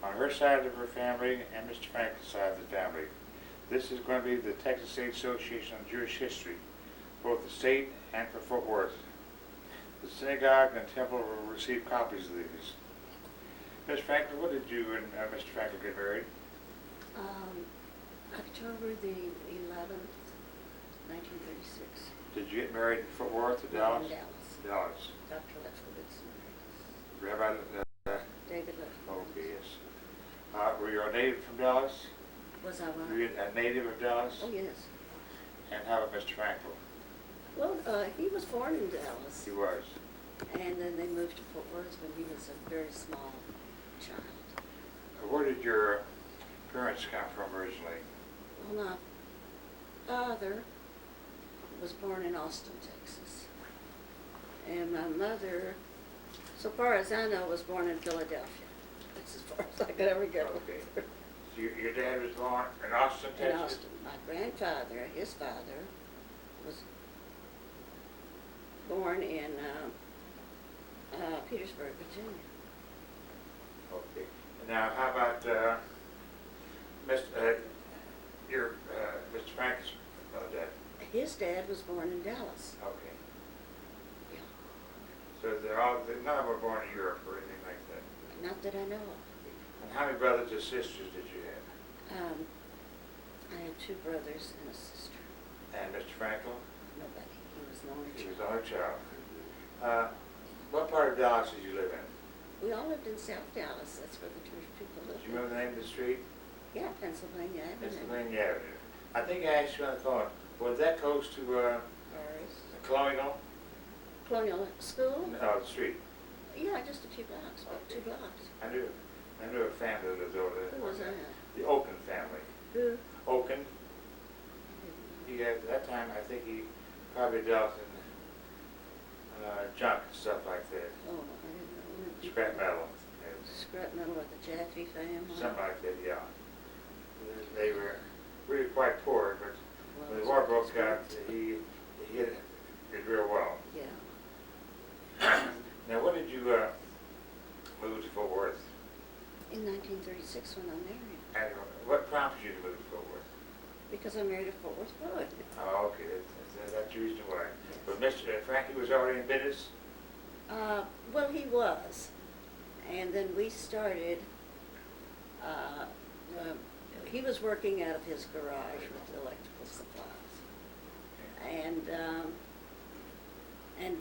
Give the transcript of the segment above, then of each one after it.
on her side of her family and Mr. Frankel's side of the family. This is going to be the Texas State Association on Jewish History, both the state and for Fort Worth. The synagogue and temple will receive copies of these. Ms. Frankel, what did you and Mr. Frankel get married? October the 11th, 1936. Did you get married in Fort Worth or Dallas? In Dallas. Dallas. Dr. Lefkowitz. Rabbi David Lefkowitz. okay, yes. Were you a native from Dallas? Was I what? Were you a native of Dallas? Oh, yes. And how about Mr. Frankel? Well, he was born in Dallas. He was. And then they moved to Fort Worth when he was a very small child. Where did your parents come from originally? Well, my father was born in Austin, Texas. And my mother, so far as I know, was born in Philadelphia. That's as far as I could ever go. Okay. So your dad was born in Austin, Texas? In Austin. My grandfather, his father, was born in Petersburg, Virginia. Okay. Now, how about Mr. Frankel's dad? His dad was born in Dallas. Okay. Yeah. So none of them were born in Europe or anything like that? Not that I know of. And how many brothers or sisters did you have? I had two brothers and a sister. And Mr. Frankel? Nobody. He was the only He child. was the only child. What part of Dallas did you live in? We all lived in South Dallas. That's where the Jewish people lived. Do you remember the name of the street? Yeah, Pennsylvania Avenue. Pennsylvania Avenue. I think I asked you on the phone, was that close to Colonial? Colonial School? No, the street. Yeah, just a few blocks, about 2 blocks. I knew a family that lived over there. Who was that? The Oaken family. Who? Oaken. He had, at that time, I think he probably dealt in junk and stuff like that. Oh, I didn't know. Scrap metal. Scrap metal with the Jaffe family? Something like that, yeah. They were really quite poor, but Well, when the war broke out, he did real well. Yeah. Now, when did you move to Fort Worth? In 1936 when I married. And what prompted you to move to Fort Worth? Because I married a Fort Worth boy. Oh, okay, that's the reason why. But Mr. Frankie was already in business? Well, he was. And then we started, he was working out of his garage with electrical supplies. And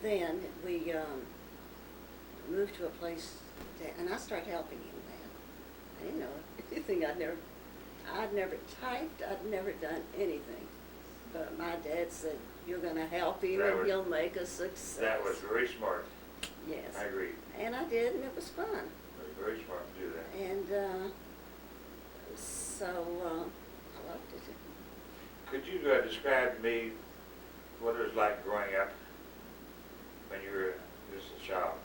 then we moved to a place, and I started helping him then. I didn't know anything. I'd never typed, I'd never done anything. But my dad said, you're going to help him and he'll make a success. That was very smart. Yes. I agree. And I did, and it was fun. It was very smart to do that. And so I loved it. Could you describe to me what it was like growing up when you were just a child?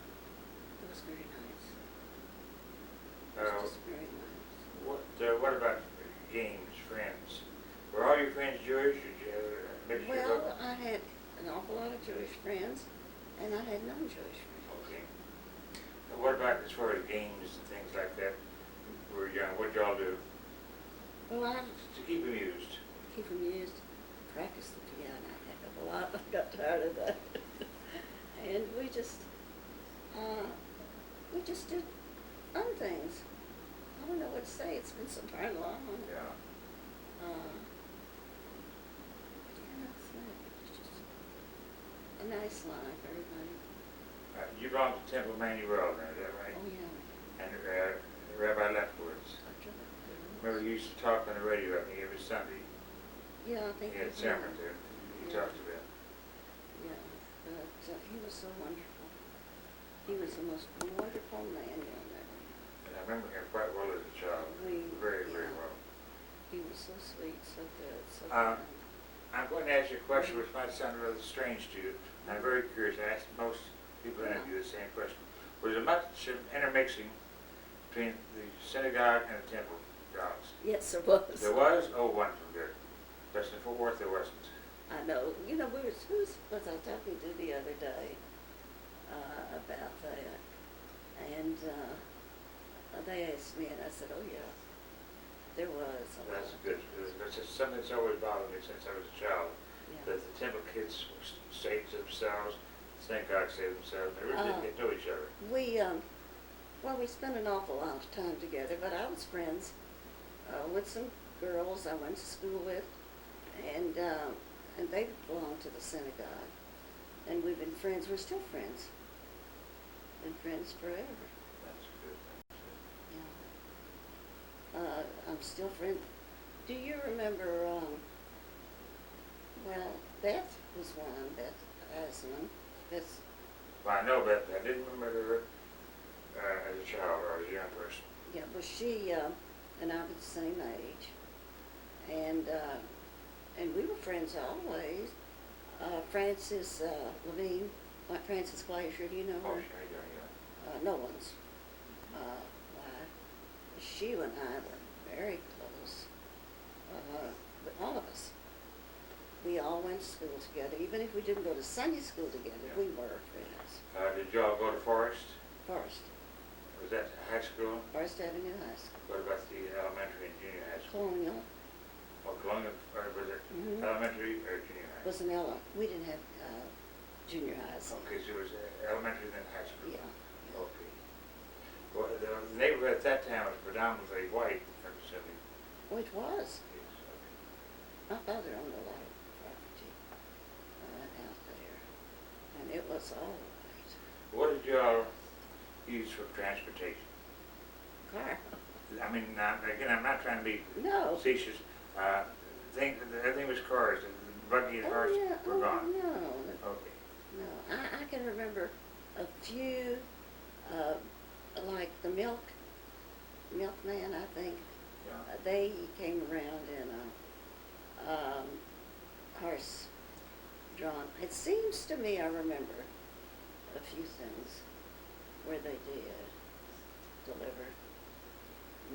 It was very nice. It was just very nice. What about games, friends? Were all your friends Jewish, or did you have a mixture of Well, I had an awful lot of Jewish friends, and I had non-Jewish friends. Okay. And what about as far as games and things like that? When we were young, what did y'all do Well, I to keep amused? keep amused, practiced the piano a heck of a lot. I got tired of that. And we just did fun things. I don't know what to say. It's been so darn long. Yeah. It's just a nice life, everybody. You belong to Temple Manuel, then, is that right? Oh, yeah. And Rabbi Lefkowitz. Remember, you used to talk on the radio, I think, every Sunday. Yeah, I think He had it's sermons there. You Yeah. talked about. Yeah, but he was so wonderful. He was the most wonderful man you'll never. And I remember him quite well as a child. Very, very Yeah. well. He was so sweet, so good, so Um, kind. I'm going to ask you a question which might sound rather strange to you. I'm very curious. I ask most people that interview the same question. Was there much intermixing between the synagogue and the temple grounds? Yes, there was. There was? Oh, wonderful, good. But in Fort Worth, there wasn't. I know. You know, who was I talking to the other day about that? And they asked me, and I said, oh, yeah, there was a lot. That's good. It's just something that's always bothered me since I was a child. Yeah. That the Temple kids saved themselves, synagogue saved themselves, they really didn't get to know each other. Well, we spent an awful lot of time together, but I was friends with some girls I went to school with, and they belonged to the synagogue. And we've been friends, we're still friends. Been friends forever. That's good. Yeah. I'm still friends. Do you remember, well, Beth was one, Beth Aslan. Beth, Well, I know that. I didn't remember her as a child or as a young person. yeah, well, she and I were the same age. And we were friends always. Frances Levine, Frances Glacier, do you know Oh, her? sure, yeah. No one's wife. She and I were very close. But all of us. We all went to school together. Even if we didn't go to Sunday school together, Yeah. we were friends. Did y'all go to Forest? Forest. Was that high school? Forest Avenue High School. What about the elementary and junior high school? Colonial Oh, Colonial, or was it Mhm. elementary or junior high? was an we didn't have junior highs. Okay, so it was elementary then high school? Yeah. Okay. Well, the neighborhood at that time was predominantly white, I'm assuming. Which was. Yes, okay. My father owned a lot of property out there. And it was all white. What did y'all use for transportation? Car. I mean, again, I'm not trying to be No. facetious. Everything was cars, and the buggy and horse yeah. were gone. No. Okay. No, I can remember a few, like the milkman, I think. Yeah. They came around in a horse drawn. It seems to me I remember a few things where they did deliver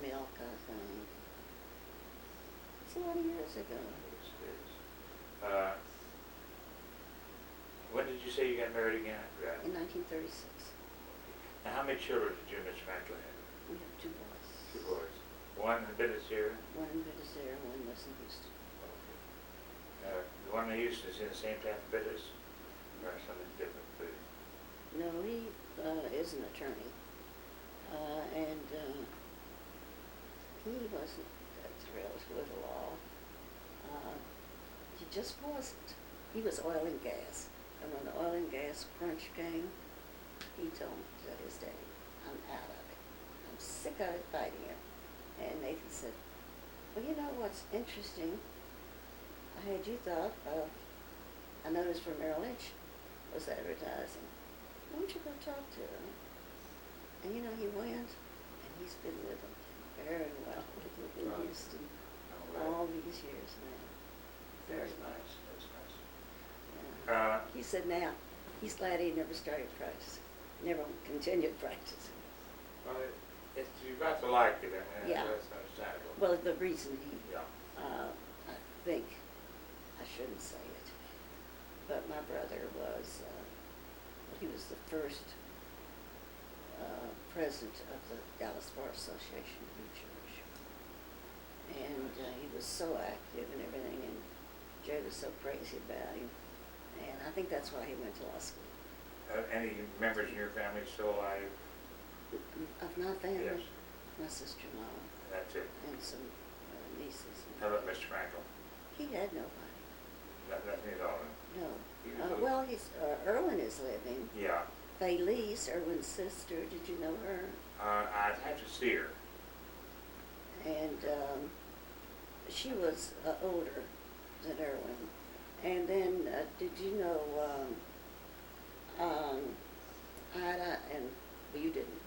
milk, I think. It's a lot of years ago. When did you say you got married again? I forgot. In 1936. Now, how many children did you and Mr. Frankel have? We have two boys. Two boys. One in business here. One in Bethesda, one lives in Houston. The one in Houston is in the same type of business, or something different, please? No, he is an attorney, and he wasn't that thrilled with the law. He just wasn't. He was oil and gas, and when the oil and gas crunch came, he told his daddy, "I'm out of it. I'm sick of it fighting it." And Nathan said, "Well, you know what's interesting? I had you thought of. I noticed for Merrill Lynch was advertising. Why don't you go talk to him?" And you know, he went, and he's been with them very well in Right. Houston Right. all these years now. Very That's much. nice, that's nice. Yeah. He said now he's glad he never started practicing, never continued practicing. Well, you've got to like it, I mean, Yeah. that's understandable. Well, the reason he, Yeah. I think, I shouldn't say it, but my brother was, he was the first president of the Dallas Bar Association in Jewish. And he was so active and everything, and Jay was so crazy about him. And I think that's why he went to law school. Any members in your family still alive? Of my family, Yes. my sister-in-law That's it. and some nieces. How about Mr. Frankel? He had nobody. Nothing at all? No. He was Well, Erwin is living. Yeah. Felice, Erwin's sister, did you know her? I'd have to see her. And she was older than Erwin. And then, did you know Ida and, well, you didn't,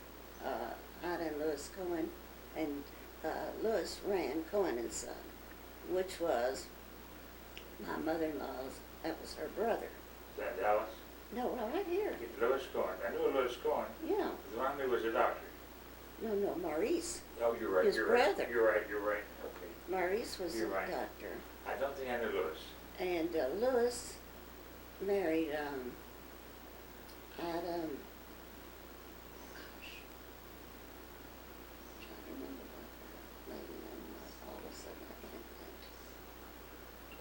Ida and Louis Cohen, and Louis ran Cohen and Son, which was my mother-in-law's, that was her brother. Is that Dallas? No, right here. Louis Cohen. I knew Louis Cohen. Yeah. The one who was a doctor. No, Maurice. Oh, you're right. His you're brother. Right. You're right. You're right. Okay. Maurice was You're a right. doctor. I don't think I knew Louis. And Louis married Adam, gosh,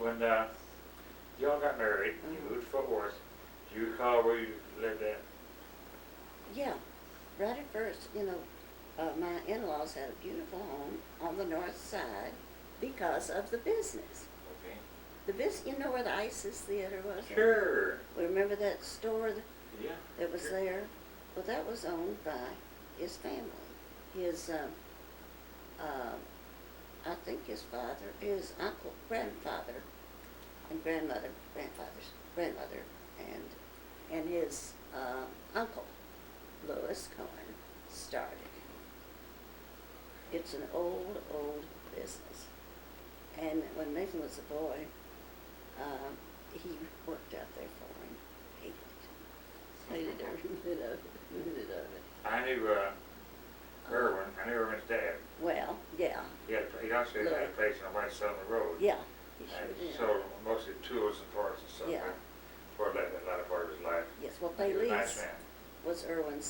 when y'all got married, you moved to Fort Worth, do you recall where you lived at? Yeah, right at first, my in-laws had a beautiful home on the north side because of the business. Okay. The business, you know where the ISIS Theater was? Sure. We remember that store Yeah. that was sure. there? Well, that was owned by his family. His, I think his father, his uncle, grandfather, and grandfather's grandmother, and his uncle, Louis Cohen, started. It's an old business. And when Nathan was a boy, he worked out there for him. Hated every minute of it. I knew Irwin. I knew Irwin's dad. Well, yeah, He also had a place on White Settlement Road. yeah, he sure And did. sold mostly tools and parts and stuff. Yeah. For a lot of part of his life. Yes, well, He was a nice Baylis man. was Irwin's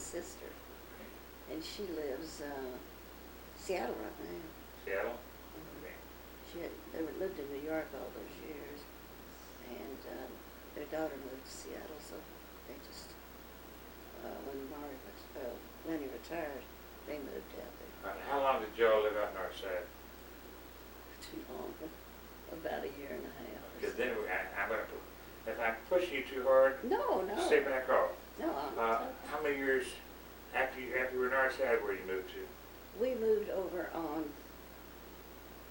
sister, and she lives Seattle right now. Seattle? Mhm. Okay. They lived in New York all those years, and their daughter moved to Seattle, so they just when Lenny retired, they moved out there. How long did y'all live out north side? Too long, about a year and a half. Because then I'm gonna if I'm pushing you too hard, No, stay back off. no. How many years after you were north side where you moved to? We moved over on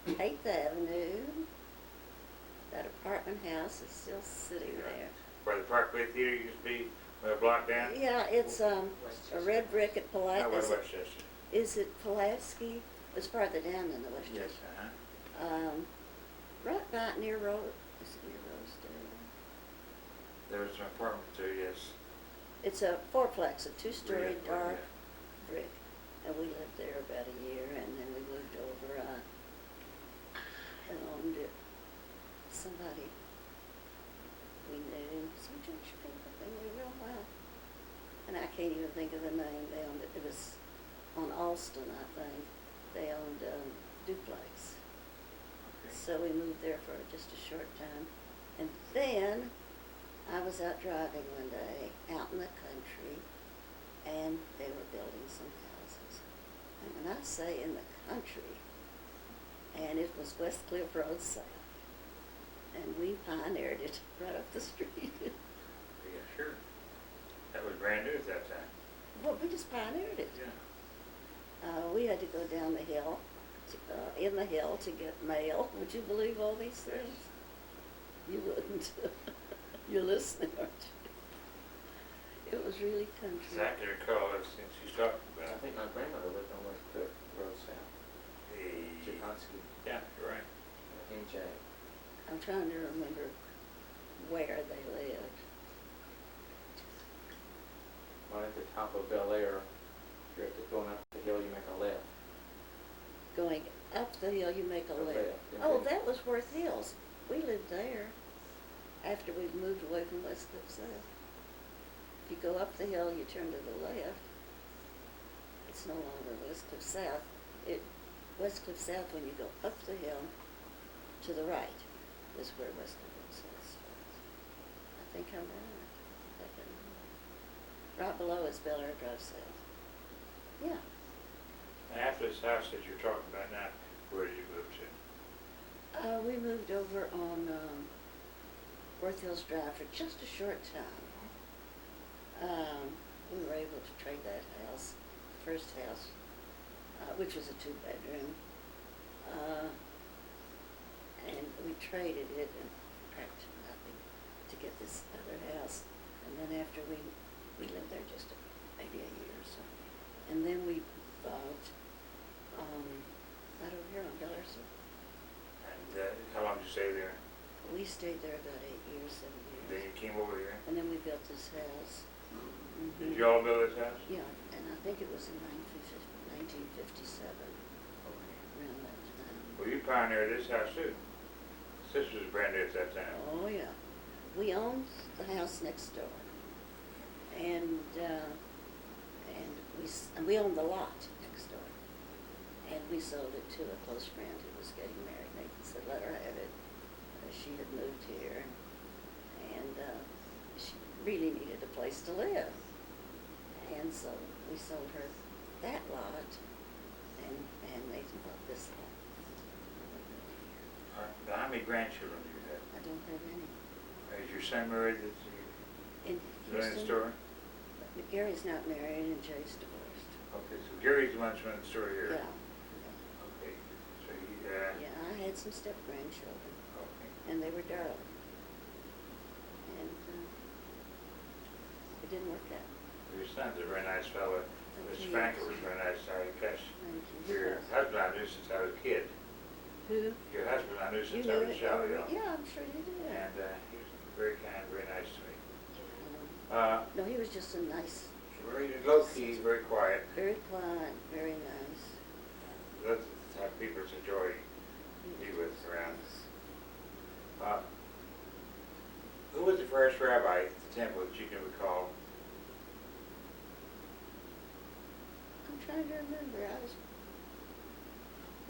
8th Avenue. That apartment house is still sitting there. Where the Parkway Theater used to be, a block down? Yeah, it's a red brick at That was Pulaski. Westchester. Is it Pulaski? It's farther down than the Westchester. Uh-huh. Right by near Rose. Is it near Rosedale? There was an apartment too, yes. It's a fourplex, a two-story Yeah, dark yeah. brick, and we lived there about a year, and then we moved over. And owned it. Somebody we knew, some Jewish people they knew real well, and I can't even think of the name. They owned it. It was on Alston, I think. They owned duplex. Okay. So we moved there for just a short time. And then I was out driving one day out in the country, and they were building some houses. And when I say in the country, and it was West Cliff Road South, and we pioneered it right up the street. Yeah, sure. That was brand new at that time. Well, we just pioneered it. Yeah. We had to go down the hill, in the hill to get mail. Would you believe all these things? You wouldn't. You're listening, aren't you? It was really country. Exactly recall it since you talked I about it. think my grandmother lived on West Cliff Road South. Jaconski, Yeah, you're right. NJ. I'm trying to remember where they lived. Right at the top of Bel Air, you're going up the hill, you make a left. Going up the hill, you make a A left. left, and Oh, then- that was Worth Hills. We lived there after we moved away from West Cliff South. If you go up the hill, you turn to the left. It's no longer West Cliff South. West Cliff South, when you go up the hill to the right, is where West Cliff South starts. I think I'm right. Right below is Bel Air Drive South. Yeah. And after this house that you're talking about now, where did you move to? We moved over on Worth Hills Drive for just a short time. We were able to trade that house, the first house, which was a two-bedroom, and we traded it and practically nothing to get this other house. And then after we lived there just maybe a year or so, and then we bought right over here on Bel Air Circle. And how long did you stay there? We stayed there about 8 years, 7 years. Then you came over here? And then we built this house. Did you all build this house? Yeah, and I think it was in 1957, around that time. Well, you pioneered this house too. This was brand new at that time. Oh, yeah. We owned the house next door. And we owned the lot next door. And we sold it to a close friend who was getting married. Nathan said, let her have it. She had moved here, and she really needed a place to live. And so we sold her that lot, and Nathan bought this lot. Now, how many grandchildren do you have? I don't have any. Is your son married that you In running the Houston, store? Gary's not married and Jay's divorced. Okay, so Gary's the one that's running the store here? Yeah. Okay, so he, Yeah, I had some step-grandchildren, okay. and they were darling. And it didn't work out. Your son's a very nice fellow. Mr. He Frankel is. was very nice. Gosh, Thank you. your husband I knew since I was a kid. Who? Your husband I knew You since knew I was a it? child, Oh, yeah. yeah, I'm sure you did. And he was very kind, very nice to me. No, he was just a nice, Very low-key, very quiet. very quiet, very nice. That's the type of people to enjoy to be with around. Who was the first rabbi at the temple that you can recall? I'm trying to remember. I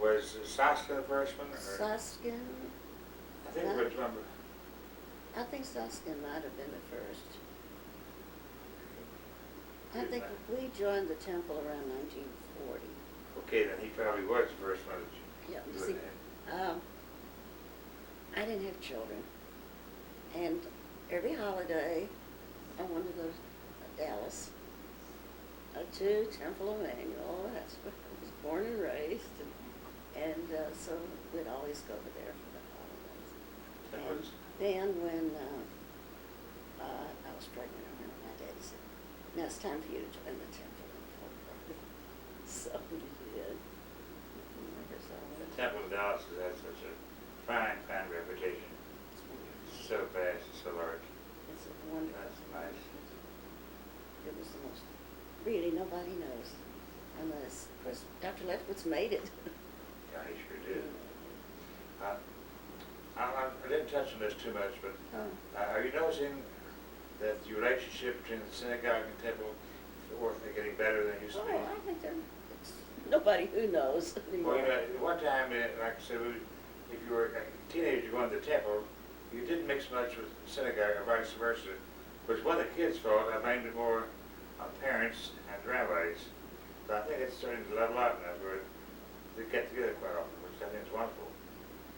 was Was Saskia the first one? Or? Saskin. I think it was number. I think Saskin might have been the first. I think we joined the temple around 1940. Okay, then he probably was the first one that Yeah, you you would see, have. I didn't have children, and every holiday I wanted to go to Dallas, to Temple Emmanuel. That's where I was born and raised, and so we'd always go over there for the holidays. That And was, then when I was pregnant, I remember my daddy said, "Now it's time for you to join the temple." So we did. the temple in Dallas has had such a fine, fine reputation. So vast, so large. It's a wonderful. That's nice. It was the most, really, nobody knows, unless, of course, Dr. Lefkowitz made it. Yeah, he sure did. I didn't touch on this too much, but Oh, are you noticing that the relationship between the synagogue and temple are getting better than it used to be? I think it's nobody who knows anymore. Well, you know, at one time, like I said, if you were a teenager going to the temple, you didn't mix much with the synagogue or vice versa. It was one of the kids' fault. I blamed it more on parents and rabbis. But I think it's starting to level out now where they get together quite often, which I think is wonderful.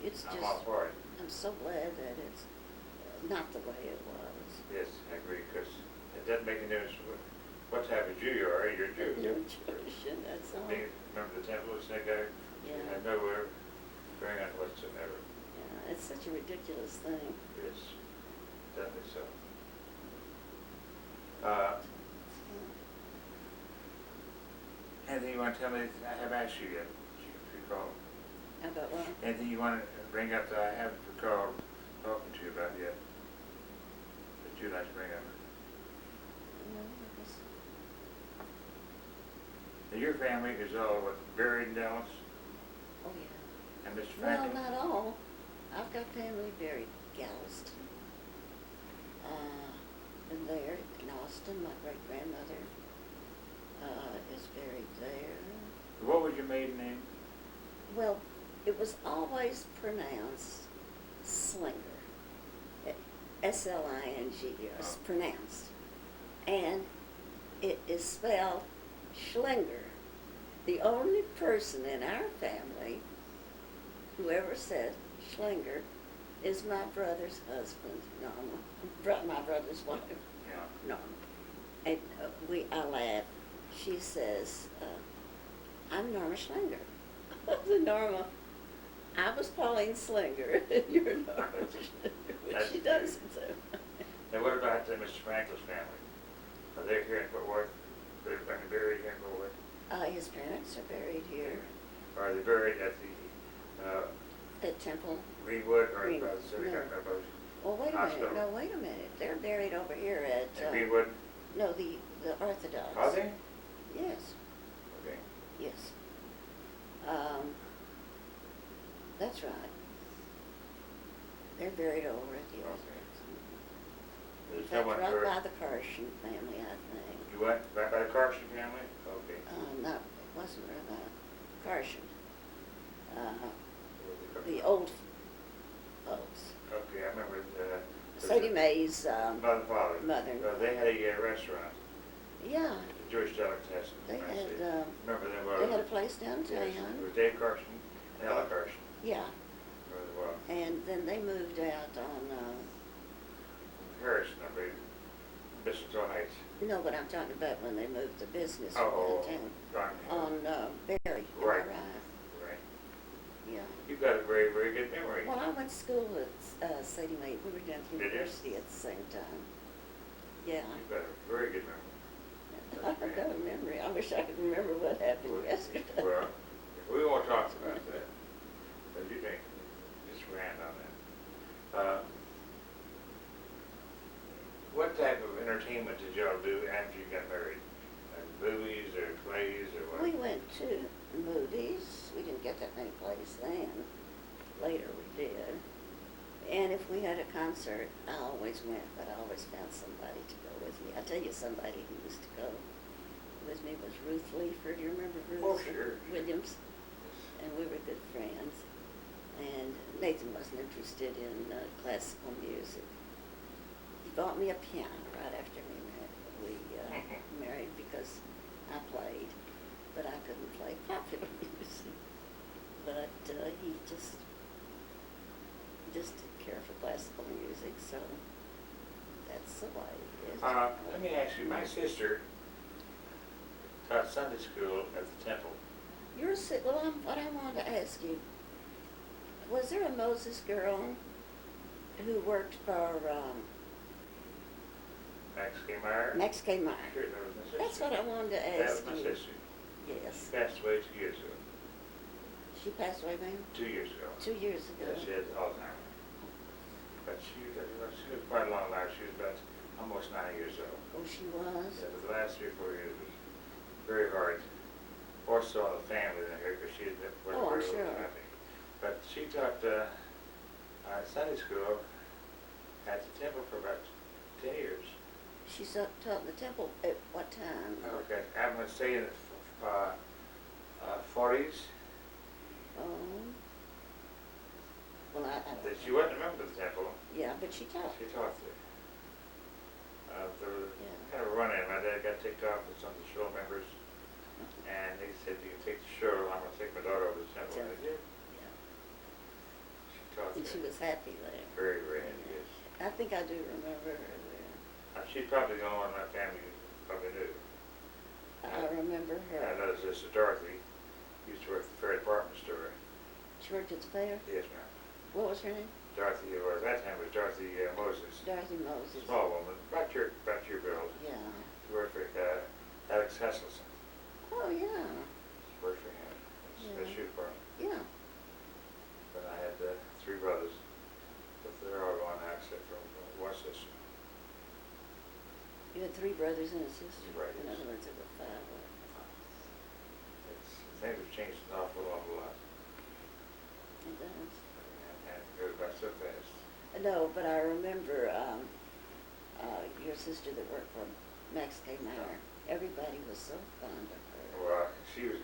It's I'm all just, for it. I'm so glad that it's not the way it was. Yes, I agree, because it doesn't make any difference what type of Jew you are. You're a Jew. You're Jewish, and that's all. Remember the temple, the synagogue? Yeah. And nowhere bearing on whatsoever. Yeah, it's such a ridiculous thing. Yes, definitely so. Anything you want to tell me that I haven't asked you yet, that you can recall? How about what? Anything you want to bring up that I haven't recalled talking to you about yet, that you'd like to bring up? No, it was- Now, your family is all buried in Dallas, Oh, yeah. and Mr. Well, Frankel? not all. I've got family buried in Galveston. Been there in Austin. My great-grandmother is buried there. What was your maiden name? Well, it was always pronounced Slinger. S-L-I-N-G-E-R. It's Oh. pronounced. And it is spelled Schlinger. The only person in our family who ever said Schlinger is my brother's husband, Norma. My brother's wife, Yeah. Norma. And I laugh. She says, I'm Norma Schlinger. I said, Norma, I was Pauline Schlinger, and you're Norma Schlinger. She does it too. Now, what about Mr. Frankel's family? Are they here in Fort Worth? They're buried here in Fort Worth? His parents are buried here Or are they buried at the at Temple. Greenwood or Greenwood, about the synagogue? no. About Oh, wait a Hospital. minute. No, wait a minute. They're buried over here at, Greenwood? no, the Orthodox. Are they? Yes, Okay. yes. That's right. They're buried over at the Okay. Orthodox. There's no That's one right buried. by the Carson family, I think. You went right by the Carson family? Okay. No, it wasn't right by Carson. old folks. Okay, I remember, Sadie Mae's, mother and father. mother and They had a restaurant, yeah, the Jewish delicatessen. they I had, see. Remember them well? they had a place downtown. Yes, it was Dave Carson and Ella Carson. Yeah, Really well. and then they moved out on, Harrison, I believe, Mistletoe Heights. no, but I'm talking about when they moved the business from Oh, downtown. darn. On, Berry, am I Right. right? Right. Yeah. You've got a very, very good memory. Well, I went to school at, Sadie Mae, we were down at the Did you? university at the same time. Yeah. You've got a very good memory. I've got a memory, I wish I could remember what happened yesterday. Well, we won't talk about that, but you can just rant on that. What type of entertainment did y'all do after you got married? Like movies or plays or what? We went to movies, we didn't get that many plays then, later we did. And if we had a concert, I always went, but I always found somebody to go with me. I tell you, somebody who used to go with me was Ruth Leaford. You remember Ruth? Oh, sure. Williams? And we were good friends. And Nathan wasn't interested in classical music. He bought me a piano right after we married because I played, but I couldn't play popular music. But he just didn't care for classical music, so that's the way it is. Let me ask you, my sister taught Sunday school at the temple. What I wanted to ask you, was there a Moses girl who worked for Max K. Meyer? Max K. Meyer? Sure, that was my sister. That's what I wanted to That ask was my you. sister. Yes. She passed away 2 years ago. She passed away, ma'am? 2 years ago. 2 years ago. Yeah, she had Alzheimer's. But she lived quite a long life. She was about almost 90 years old. Oh, she was? Yeah, but the last 3 or 4 years was very hard. Also on the family in here, because she wasn't Oh, I'm very sure. happy. But she taught Sunday school at the temple for about 10 years. She taught in the temple at what time? Okay, I'm going to say in the 40s. Oh. Well, I don't That she know. wasn't a member of the temple. Yeah, but she taught. She taught there. There was Yeah. kind of a run-in. My dad got ticked off with some of the show members, and they said, "You can take the show. I'm going to take my daughter over to the temple." And they did. Yeah. She taught And there. she was happy there. Very, very happy, yes. I think I do remember her there. She's probably the only one in my family who probably knew. I remember I her. know Sister Dorothy used to work at the fair department store. She worked at the fair. Yes, ma'am. What was her name? Dorothy, or at that time it was Dorothy Moses. Dorothy Moses. Small woman, about your build. Yeah. She worked for Alex Hesselson. Oh, yeah. She worked for him. It's the Yeah. shoe department. Yeah. Then I had 3 brothers, but they're all gone now except for one sister. You had 3 brothers and a sister. Right. In other words, it was 5. Things have changed an awful lot. It does. And it goes by so fast. No, but I remember your sister that worked for Max K. Meyer. Everybody was so fond of her. Well, she was,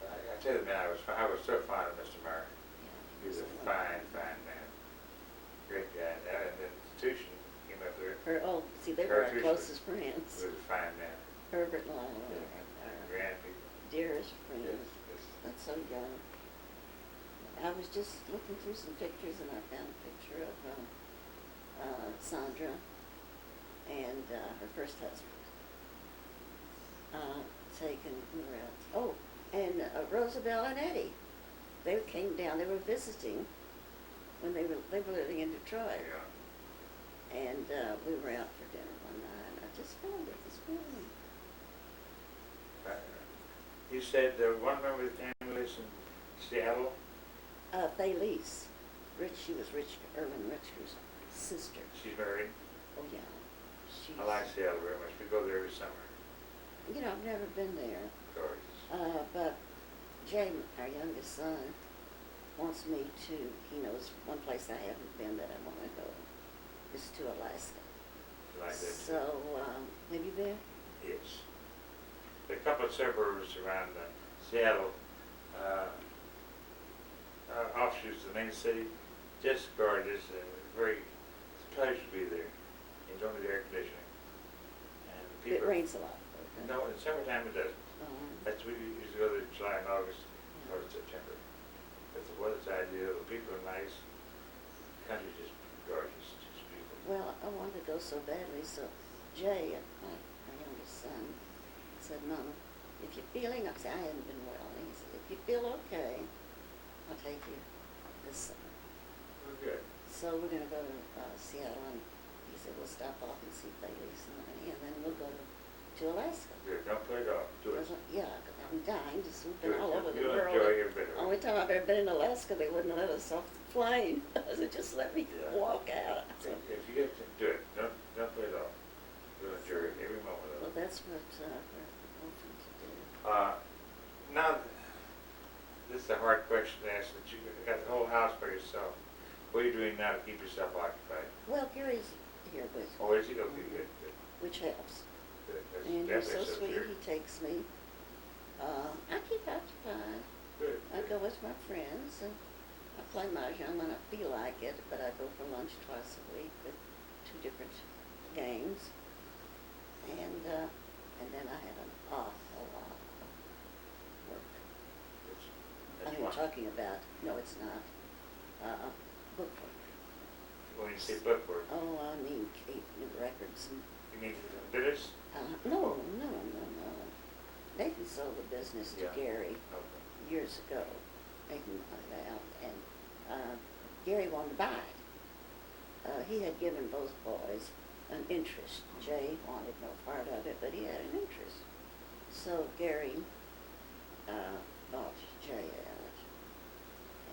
I tell you, man, I was so fond of Mr. Meyer. Yeah, He was a so fine man. Great guy. And the institution came up there. See, they were our Patricia. closest He friends. was a fine man. Herbert and Lila were our Grand people. dearest Yes, friends. yes. That's so young. I was just looking through some pictures and I found a picture of Sandra and her first husband. Taken, who else? Oh, and Rosabelle and Eddie. They came down, they were visiting when they were living in Detroit. Yeah. And we were out for dinner one night. I just found it this morning. You said one member of the family lives in Seattle? Faylice. She was Irwin Richter's sister. She's married. Oh, yeah. She's, I like Seattle very much. We go there every summer. You know, I've never been there. Gorgeous. But Jay, our youngest son, wants me to, he knows one place I haven't been that I want to go is to Alaska. You like that too? So, have you been? Yes. There are a couple of suburbs around Seattle. offshoots of the main city, just gorgeous, very, it's a pleasure to be there. Enjoy the air conditioning. And It people, rains a lot. Okay. no, in summertime it doesn't. That's, we usually go there July and August, or September. But the weather's ideal, the people are nice, the country's just gorgeous, just beautiful. Well, I wanted to go so badly, so Jay, my youngest son, said, Mama, if you're feeling, I said, I hadn't been well, and he said, if you feel okay, I'll take you this summer. We're good. So we're gonna go to Seattle, and he said, we'll stop off and see Bailey's and Money, and then we'll go to Alaska. Good, don't play it off, do it. Yeah, 'cause I'm dying, just we've Do been it. all over the You'll world. enjoy every bit of it. Only time I've ever been in Alaska, they wouldn't let us off the plane. I said, just let me Yeah. walk out. So, If you get to do it, don't play it off. You'll enjoy every moment well, of it. that's what we're hoping to do. Now, this is a hard question to ask, that you got the whole house by yourself. What are you doing now to keep yourself occupied? Well, Gary's here with me, Oh, is he? Okay, good, good. which helps. Good. That's And he's so definitely sweet, here. he takes me. I keep occupied. Good. I go with my friends, and I play mahjong when I feel like it, but I go for lunch twice a week with 2 different games. And then I have an awful lot of work. I mean, That's fine. talking about, no, it's not, book work. When you say bookwork, Oh, I mean, keep new records and, you mean the bidders? no. Nathan sold the business to Yeah. Gary Okay. years ago. Nathan wanted it out, and Gary wanted to buy it. He had given both boys an interest. Jay wanted no part of it, but he had an interest. So Gary bought Jay out,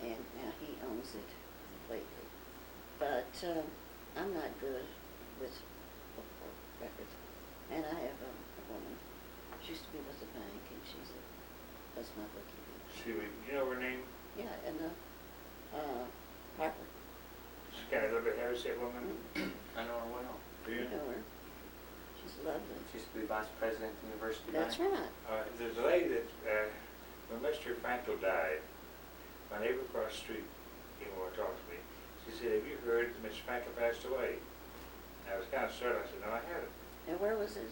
and now he owns it completely. But I'm not good with book records, and I have a woman. She used to be with the bank, and does my bookkeeping. You know her name? Yeah, and Harper. She's kind of a little bit heavy set woman. I know her well. Do You you? know her. She's lovely. She used to be vice president of the University Bank. That's right. There's a lady that, when Mr. Frankel died, my neighbor across the street came over and talked to me. She said, have you heard that Mr. Frankel passed away? And I was kind of startled. I said, no, I haven't. And where was it?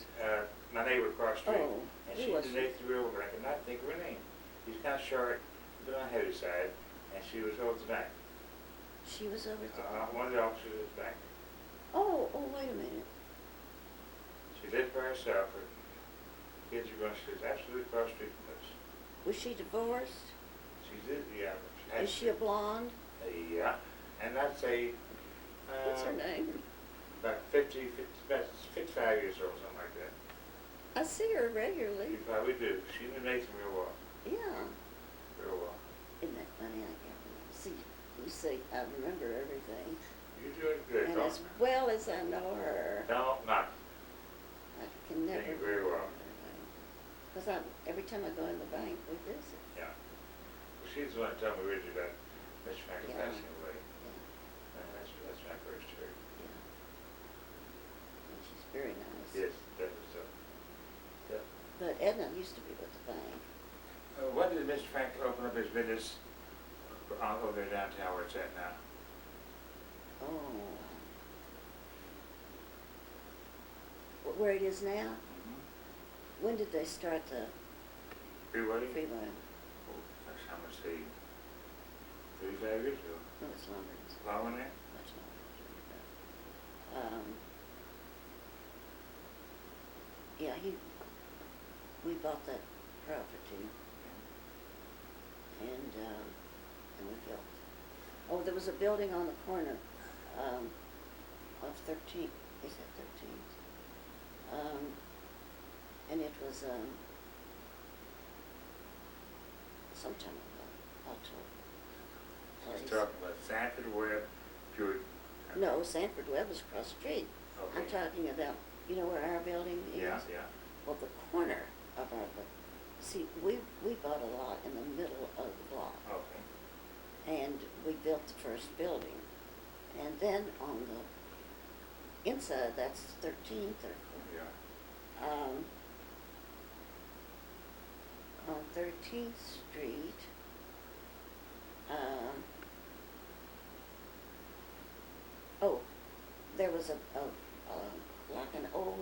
My neighbor across the street. Oh, And who she was was she? Nathan Real, but I could not think of her name. She's kind of short, a bit on the heavy side, and she was over at the bank. She was over at the. One of the officers at the bank. Oh, wait a minute. She lived by herself. Her kids were going, she was absolutely across the street from us. Was she divorced? She did, yeah. Is she a blonde? Yeah, and I'd say, What's her name? about 55 years old, something like that. I see her regularly. You probably do. She knew Nathan real well, Yeah. real well. Isn't that funny? I can't remember. See, you see, I remember everything. You're doing good, And don't as well as I know her, No, not. I can never. Thank you very well. Because every time I go in the bank, we visit. Yeah. Well, she's the one that told me originally about Mr. Frankel Yeah. passing away. Yeah, And that's when I first heard. yeah. And she's very nice. Yes, definitely so. Yeah. But Edna used to be with the bank. When did Mr. Frankel open up his business over there downtown where it's at now? Oh. Where it is now? When did they start the Freeway? freeway? Oh, that's how much they, 35 years ago. No, it's longer than that. Long one there? Much longer. Yeah, we bought that property, and we built. Oh, there was a building on the corner of 13th. Is that 13th? And it was sometime ago. I'll tell. He's talking about Sanford Webb, Pure. No, Sanford Webb is across the street. I'm Okay. talking about, you know where our building is? Yeah, yeah. Well, the corner of our, see, we bought a lot in the middle of the block, Okay. and we built the first building. And then on the inside, that's 13th or, Yeah. on 13th Street, there was like an old,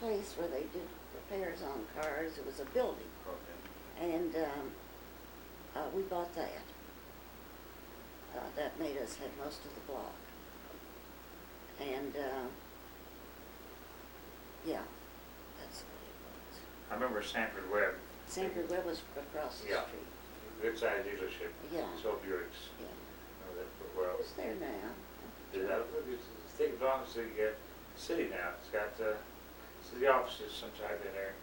place where they did repairs on cars. It was a building. Okay. And, we bought that. That made us have most of the block. And, yeah, that's what it was. I remember Sanford Webb. Sanford Webb was across the Yeah. street. Good sized dealership. Yeah. Sold Buicks. Yeah. Know that well. It's there now. It's taken belongs to the city now. It's got city offices sometimes in there.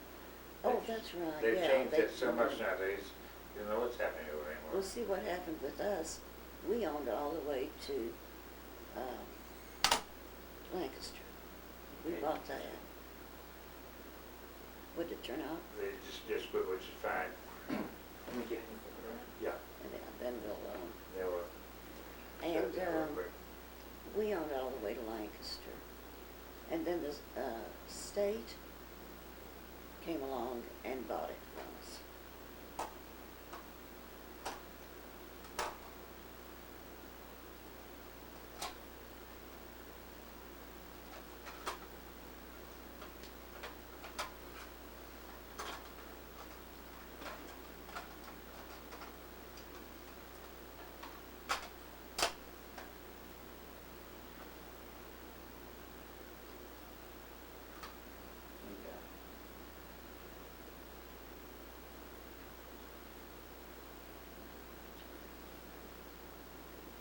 Oh, that's right, They've yeah. changed it so much nowadays. You know what's happening over there Well, anymore. see what happened with us. We owned all the way to Lancaster. We Okay. bought that. What did it turn out? They just quit, which is fine. Let me get anything around. Yeah. And then They were. and shut it down real quick. we owned all the way to Lancaster. And then the state came along and bought it from us.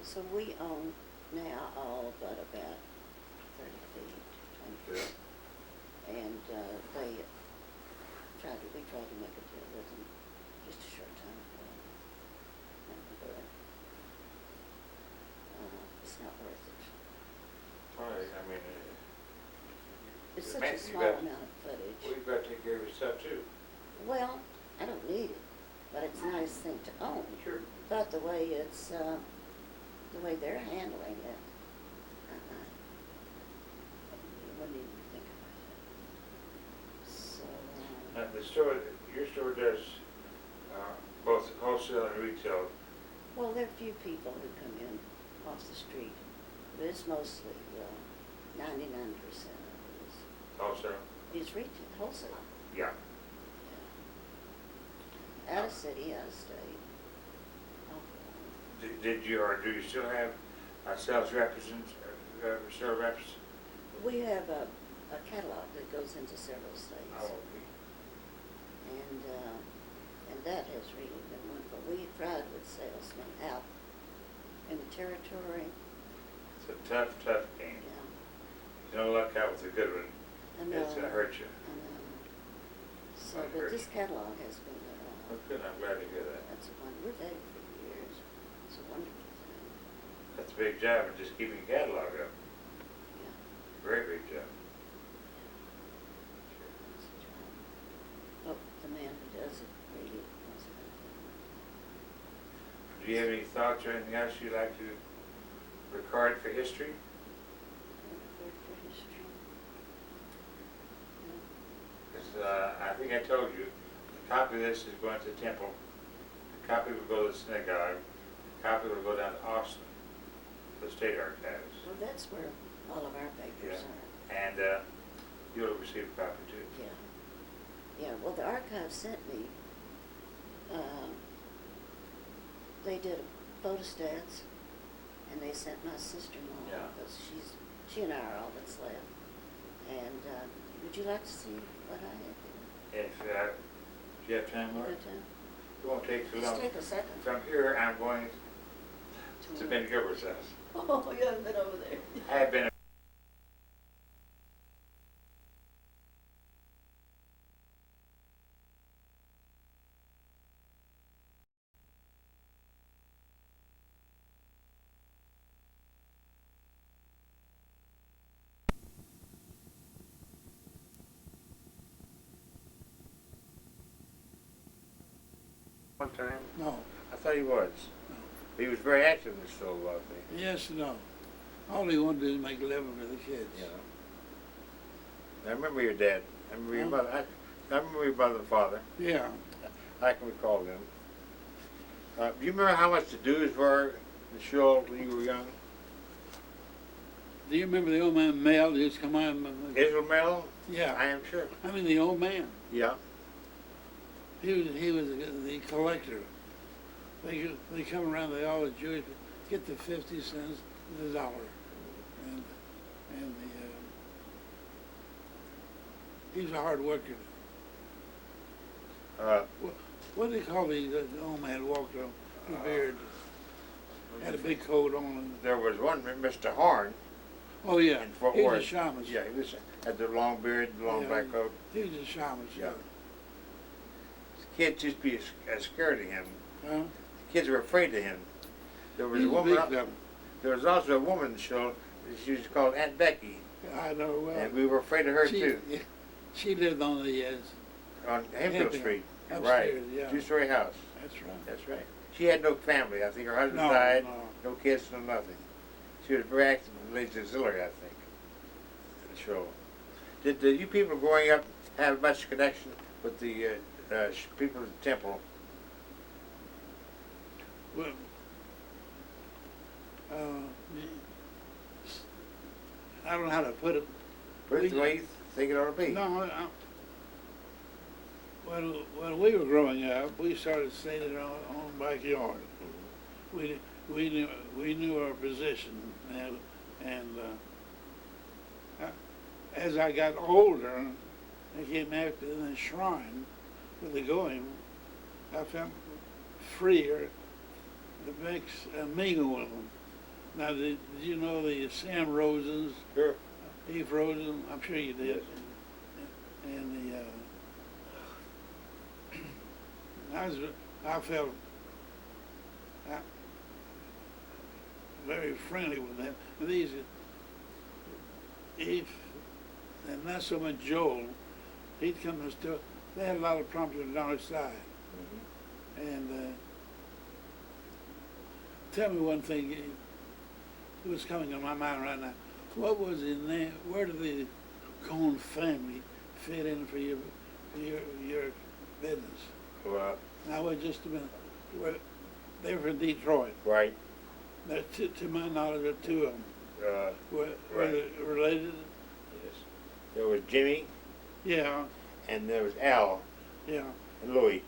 So we own now all but about 30 feet, 20 feet. And we tried to make a deal with them just a short time ago. But it's not worth it. Probably, I mean, It's the such man- a you small got- amount of footage. well, you've got to take care of your stuff too. Well, I don't need it, but it's a nice thing to own. Sure. But the way it's, the way they're handling it, you wouldn't even think about it. So, The store, your store does both wholesale and retail. well, there are few people who come in off the street, but it's mostly 99% of Also, it is retail, wholesale. yeah. Yeah. Out of city, out of state. Did you or do you still have sales representatives, sales reps? We have a catalog that goes into several states. Oh, okay. And that has really been wonderful. We tried with salesmen out in the territory. It's a tough game. Yeah, You don't luck out with a good one. I know. It's gonna hurt you. I know. So, Might but hurt this you. catalog has been, Well, good, I'm glad to hear that. that's a one, we've had it for years. It's a wonderful thing. That's a big job of just keeping the catalog up. Yeah. Very big job. It's a job. Oh, the man who does it really knows how to do it. Do you have any thoughts or anything else you'd like to record for history? Good for history. No. Because I think I told you, a copy of this is going to the temple, a copy will go to the synagogue, a copy will go down to Austin, to the state archives. Well, that's where all of our papers are. And you'll receive a copy too. Yeah. Yeah, well, the archive sent me, they did photostats, and they sent my sister-in-law, Yeah. because she and I are all that's left. And, would you like to see what I have here? If do you have time, You Mark? got time? It won't take too Just long. take a second. From here, I'm going to Ben Gilbert's house. Oh, you haven't been over there. I have been. One time? No, I thought he was. He was very active in the store, I think. yes, no. All he wanted to do is make a living for the kids. Yeah. I remember your dad. I remember your Huh? mother. I remember your mother and father. Yeah. I can recall them. Do you remember how much the dues were in Shul when you were young? Do you remember the old man Mel that used to come on? Israel Mel? I Yeah, am sure. I mean the old man. Yeah. He was the collector. They come around. They always Jewish get the 50 cents, the dollar, and he's a hard worker. What do they call the old man who walked on the beard? Had a big coat on. There was one, Mr. Horn, Oh yeah, in Fort he was Worth. a shaman. Yeah, he was, had the long beard, the long Yeah, black coat. He was a shaman. Yeah. Kids used to be scared of him. Huh? Kids were afraid of him. There was He's a a woman. big devil. There was also a woman show. She was called Aunt Becky, I know well. and we were afraid of her she, too. She lived on the On Hemphill Hemphill, Street, upstairs, right? yeah. Two-story house. That's right. That's right. She had no family. I think her husband No, died. no. No kids, no nothing. She was very active in Ladies Auxiliary, I think. The show. Did you people growing up have much connection with the people of the temple? Well, I don't know how to put it. Put it the way you think it ought to be. No, when we were growing up, we started staying in our own backyard. We knew our position, and as I got older, I came after the shrine with the going. I felt freer to mix and mingle with them. Now, did you know the Sam Rosens? Sure. Eve Rosen, I'm sure you did. And I felt very friendly with them. These, Eve, and not so much Joel, he'd come to the store. They had a lot of prompters down the side. And tell me one thing, it was coming to my mind right now. What was the name? Where did the Cohn family fit in for your business? Well, Now, wait just a minute. They were from Detroit. right. There, to my knowledge, there are two of them. Were right. they related? Yes. There was Jimmy, Yeah, and there was Al yeah. and Louis.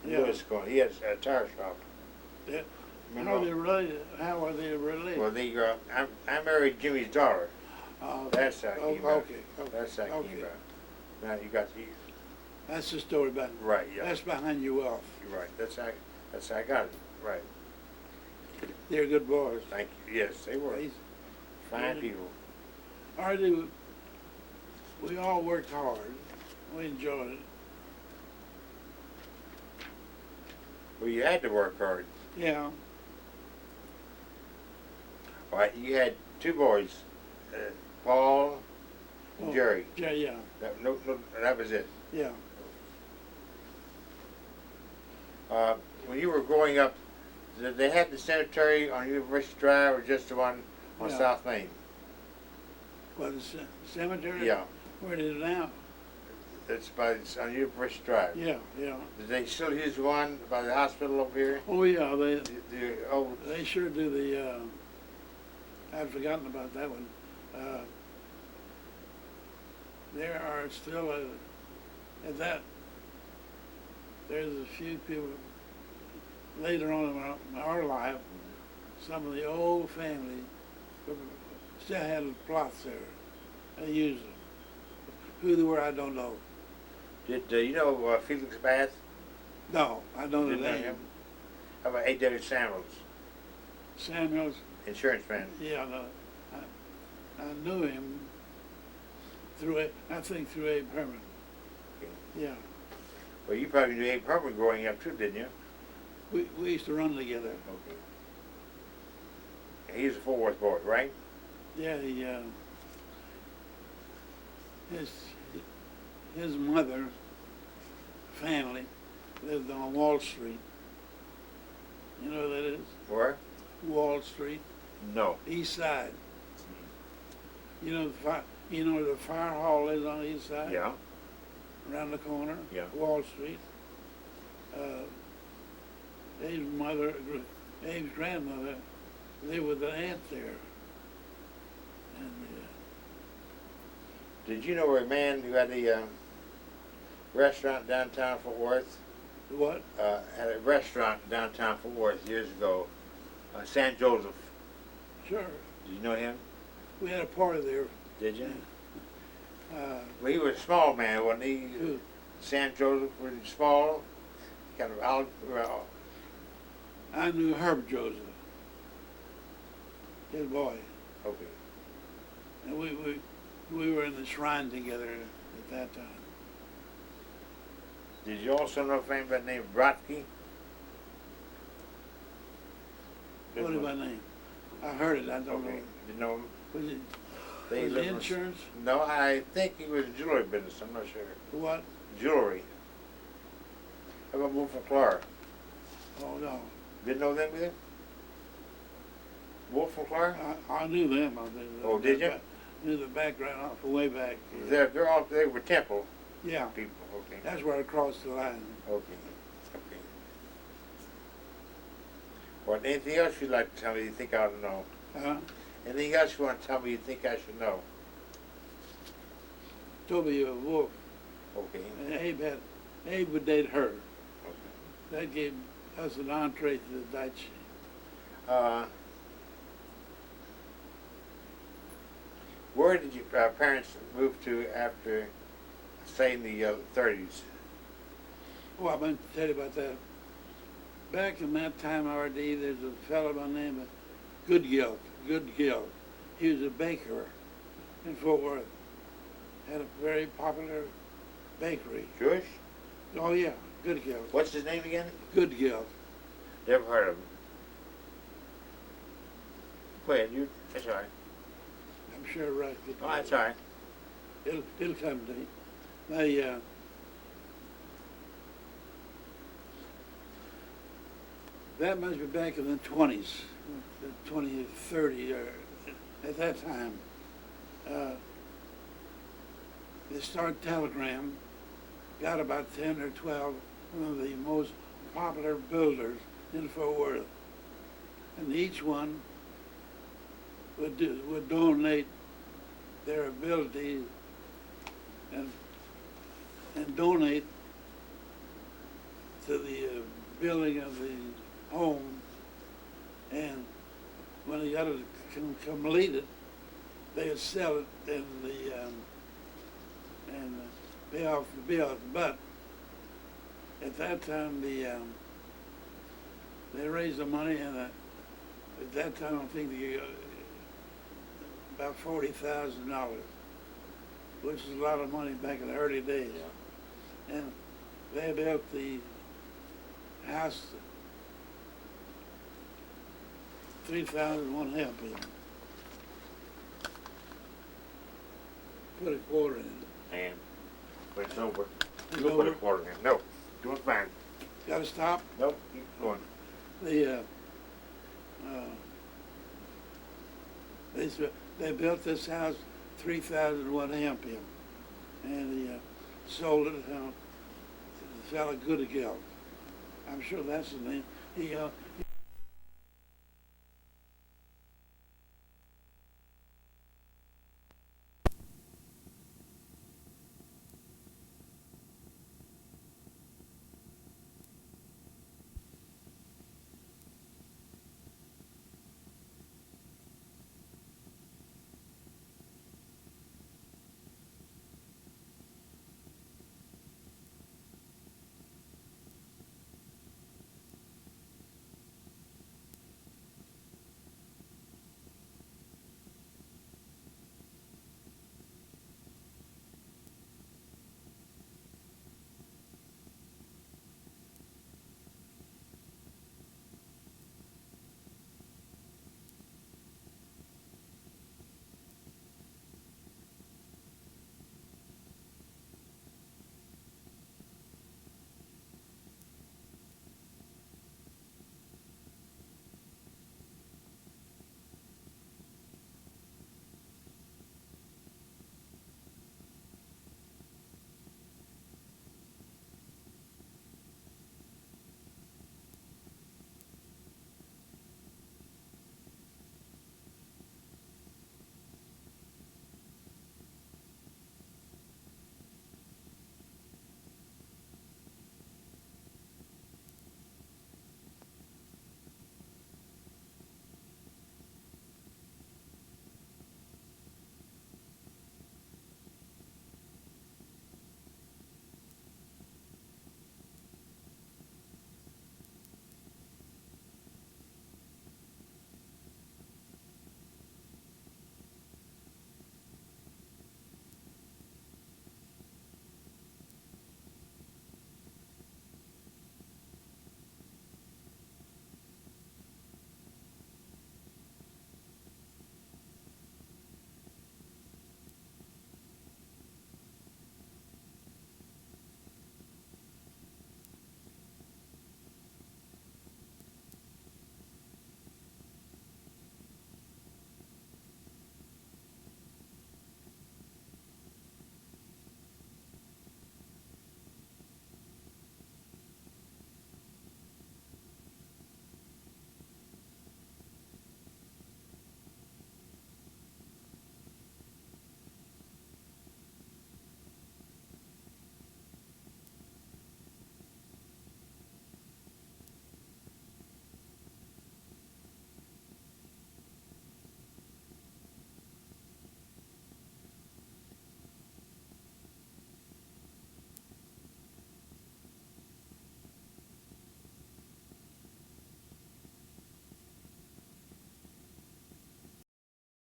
Yeah. Louis Cohen. He had a tire shop. Yeah. Remember? How are they related? How are they related? Well, I married Jimmy's daughter. Oh, That's how it oh, came about. okay. That's how it Okay. came about. Now you got the That's the story about it. right. Yeah. That's behind your wealth. You're right. That's how I got it. Right. They're good boys. Thank you. Yes, they were They- fine yeah. people. Our we all worked hard. We enjoyed it. Well, you had to work hard. Yeah. Right. You had two boys, Paul and Oh, Jerry. Yeah. No, that was it. Yeah. When you were growing up, did they have the cemetery on University Drive or just the one on Yeah. South Main? What, the cemetery? Yeah. Where is it now? It's on University Drive. Yeah. Do they still use the one by the hospital over here? Oh, yeah, The old, they sure do the, I'd forgotten about that one. There are still, there's a few people later on in our life, some of the old family still had plots there. They used them. Who they were, I don't know. did you know Felix Bath? No, I don't know Didn't the know name. him? How about A.W. Samuels, Samuels, insurance man? yeah, no, I knew him through Abe Herman. Okay. Yeah, Well, you probably knew Abe Herman growing up too, didn't you? we used to run together. Okay. He's a Fort Worth boy, right? Yeah, his mother family lived on Wall Street. You know where that is? Where? Wall Street, No. East Side. You know where the fire hall is on the East Side? Yeah. Around the corner. Yeah. Wall Street. Abe's grandmother lived with an aunt there. And, Did you know a man who had a restaurant downtown Fort Worth? what? Had a restaurant downtown Fort Worth years ago, San Joseph. Sure. Did you know him? We had a party there. Did you? Uh, Well, he was a small man, wasn't he? who? San Joseph was he small, kind of out. Well, I knew Herb Joseph, his boy. okay. And we were in the shrine together at that time. Did you also know a man by the name of Brodsky? What is my name? I heard it, I don't Okay. know. You know him? Was it, They was live it in- insurance? No, I think he was in jewelry business. I'm not sure. What? Jewelry. How about Wolf and Clark? Oh, no. Didn't know them either? Wolf and Clark? I knew them. I knew Oh, did you? Knew the background off way back. They were Temple Yeah, people. Okay. that's where I crossed the line. Okay. Okay. Well, anything else you'd like to tell me you think I ought to know? Huh? Anything else you want to tell me you think I should know? Toby Wolf. Okay. And Abe would date her. Okay. That gave us an entree to the Dutch. Where did your parents move to after, say, in the 30s? Oh, I meant to tell you about that. Back in that time, R.D., there's a fellow by the name of Goodgill. He was a baker in Fort Worth. Had a very popular bakery. Jewish? Oh, yeah, Goodgill. What's his name again? Goodgill. Never heard of him. Go ahead, that's all right. I'm sure right. Oh, that's all right. It'll come to me. That must be back in the 20s, 20, 30, or at that time. The Star Telegram got about 10 or 12 of the most popular builders in Fort Worth. And each one would donate their ability and donate to the building of the home. And when they got it completed, they would sell it and pay off the bills. But at that time, they raised the money, and at that time, I think about $40,000, which is a lot of money back in the early days. Yeah. And they built the house 3,001 help in. Put a quarter in it. And, but it's over. It's You'll put a over? quarter in. No. Doing fine. Gotta stop. Nope, keep going. They built this house 3,001 Ampere, and he sold it to the fellow Goodgill. I'm sure that's his name. He